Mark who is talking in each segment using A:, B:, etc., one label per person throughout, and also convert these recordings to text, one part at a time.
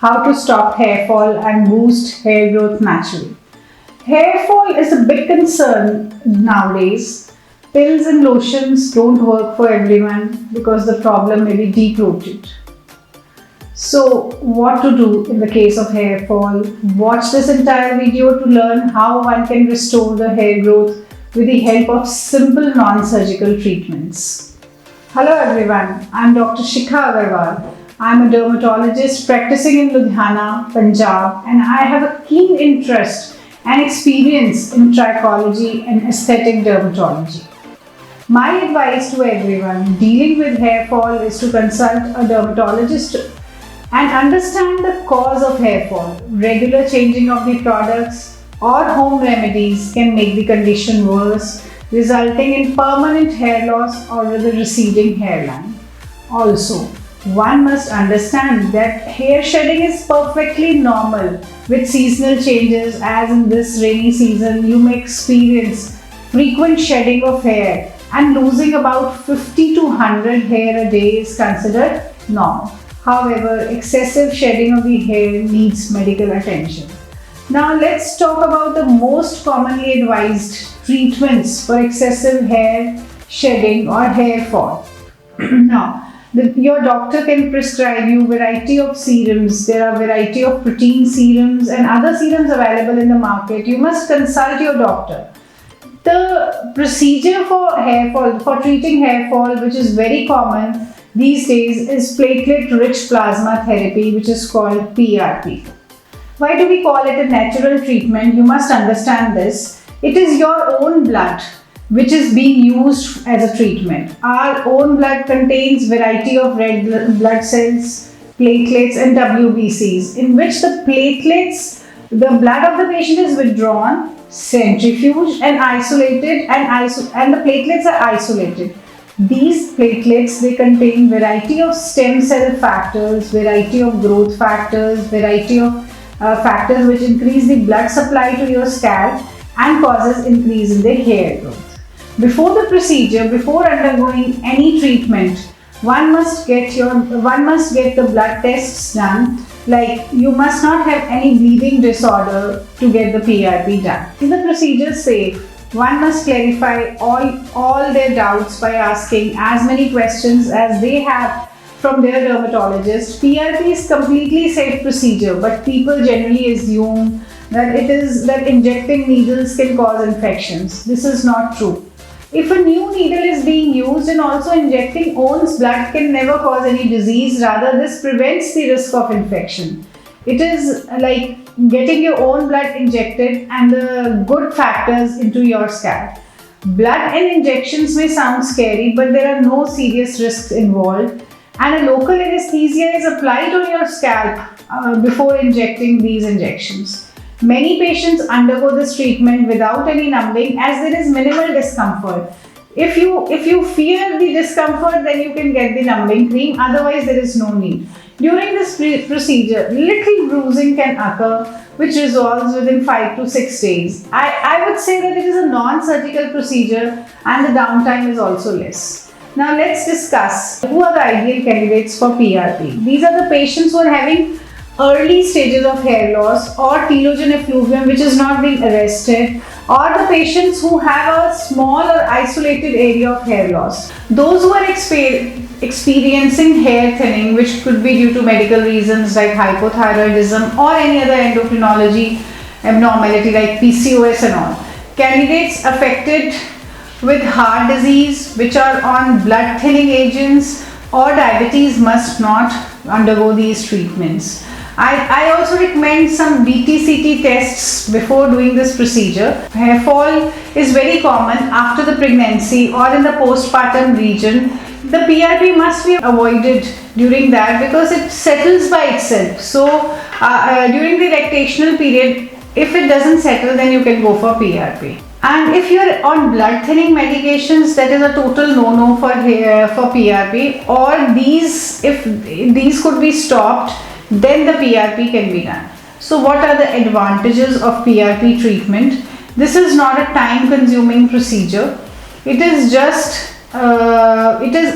A: how to stop hair fall and boost hair growth naturally. Hair fall is a big concern nowadays. Pills and lotions don't work for everyone because the problem may be deep rooted. So, what to do in the case of hair fall? Watch this entire video to learn how one can restore the hair growth with the help of simple non-surgical treatments. Hello everyone, I am Dr. Shikha Aggarwal. I am a dermatologist practicing in Ludhiana, Punjab, and I have a keen interest and experience in trichology and aesthetic dermatology. My advice to everyone dealing with hair fall is to consult a dermatologist and understand the cause of hair fall. Regular changing of the products or home remedies can make the condition worse, resulting in permanent hair loss or with a receding hairline. Also, one must understand that hair shedding is perfectly normal with seasonal changes, as in this rainy season you may experience frequent shedding of hair, and losing about 50 to 100 hair a day is considered normal. However, excessive shedding of the hair needs medical attention. Now let's talk about the most commonly advised treatments for excessive hair shedding or hair fall. Now, your doctor can prescribe you variety of serums. There are variety of protein serums and other serums available in the market. You must consult your doctor. The procedure for hair fall, for treating hair fall, which is very common these days, is platelet rich plasma therapy, which is called PRP. Why do we call it a natural treatment? You must understand this. It is your own blood which is being used as a treatment. Our own blood contains variety of red blood cells, platelets and WBCs, in which the platelets, the blood of the patient is withdrawn, centrifuged and isolated, and the platelets are isolated. These platelets, they contain variety of stem cell factors, variety of growth factors, variety of factors which increase the blood supply to your scalp and causes increase in the hair growth. Before the procedure, before undergoing any treatment, one must get the blood tests done. Like, you must not have any bleeding disorder to get the PRP done. Is the procedure safe? One must clarify all their doubts by asking as many questions as they have from their dermatologist. PRP is completely safe procedure, but people generally assume that injecting needles can cause infections. This is not true. If a new needle is being used, and also injecting one's blood can never cause any disease, rather this prevents the risk of infection. It is like getting your own blood injected and the good factors into your scalp. Blood and injections may sound scary, but there are no serious risks involved, and a local anesthesia is applied on your scalp before injecting these injections. Many patients undergo this treatment without any numbing, as there is minimal discomfort. If you fear the discomfort, then you can get the numbing cream, otherwise there is no need. During this procedure, little bruising can occur, which resolves within 5 to 6 days. I would say that it is a non-surgical procedure and the downtime is also less. Now let's discuss who are the ideal candidates for PRP. These are the patients who are having early stages of hair loss or telogen effluvium which is not being arrested, or the patients who have a small or isolated area of hair loss. Those who are experiencing hair thinning, which could be due to medical reasons like hypothyroidism or any other endocrinology abnormality like PCOS and all. Candidates affected with heart disease, which are on blood thinning agents, or diabetes must not undergo these treatments. I also recommend some BTCT tests before doing this procedure. Hair fall is very common after the pregnancy or in the postpartum region. The PRP must be avoided during that because it settles by itself. So during the lactational period, if it doesn't settle, then you can go for PRP. And if you're on blood thinning medications, that is a total no-no for PRP, or if these could be stopped, then the PRP can be done. So what are the advantages of PRP treatment? This is not a time-consuming procedure. It is just it is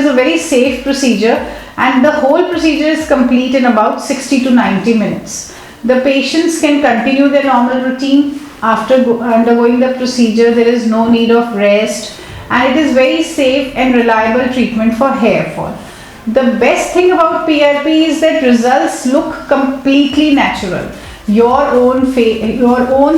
A: a very safe procedure, and the whole procedure is complete in about 60 to 90 minutes. The patients can continue their normal routine after undergoing the procedure. There is no need of rest, and it is very safe and reliable treatment for hair fall. The best thing about PRP is that results look completely natural. Your own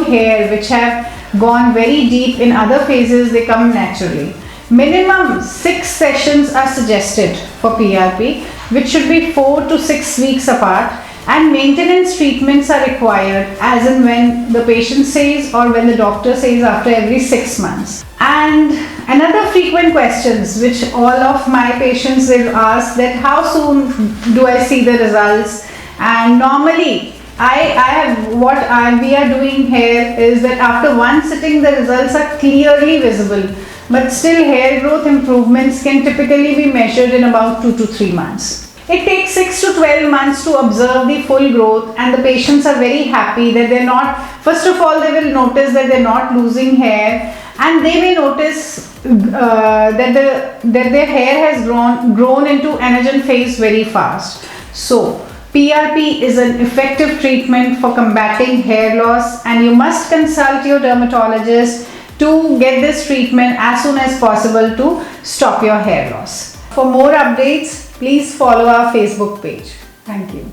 A: hair, which have gone very deep in other phases, they come naturally. Minimum 6 sessions are suggested for PRP, which should be 4 to 6 weeks apart, and maintenance treatments are required as and when the patient says or when the doctor says after every 6 months. And another frequent questions which all of my patients will ask, that how soon do I see the results? And normally we are doing here is that after one sitting the results are clearly visible, but still hair growth improvements can typically be measured in about 2 to 3 months. It takes 6 to 12 months to observe the full growth, and the patients are very happy that they're not, first of all, they will notice that they're not losing hair, and they may notice that their hair has grown into anagen phase very fast. So PRP is an effective treatment for combating hair loss, and you must consult your dermatologist to get this treatment as soon as possible to stop your hair loss. For more updates, please follow our Facebook page. Thank you.